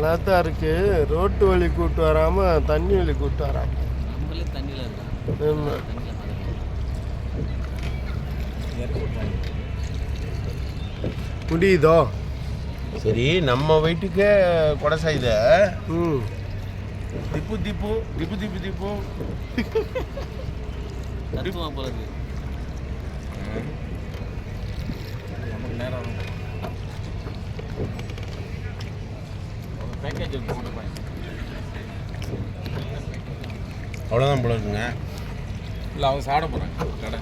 எல்லாத்தான் இருக்கு. ரோட்டு வழி கூட்டு வராம தண்ணி வழி கூட்டு வராம நம்மளே தண்ணியில் இருக்கோம். முடியுதோ? சரி, நம்ம வீட்டுக்கே கொடை செய்த திப்பு திப்பு திப்பு திப்பு திப்பு தத்துவமா போல இருக்கு. நமக்கு நேரம் பேக்கேஜ் போட்டு அவ்வளோதான் போல இருக்குங்க. இல்லை அவங்க சாப்பிட போகிறாங்க கடை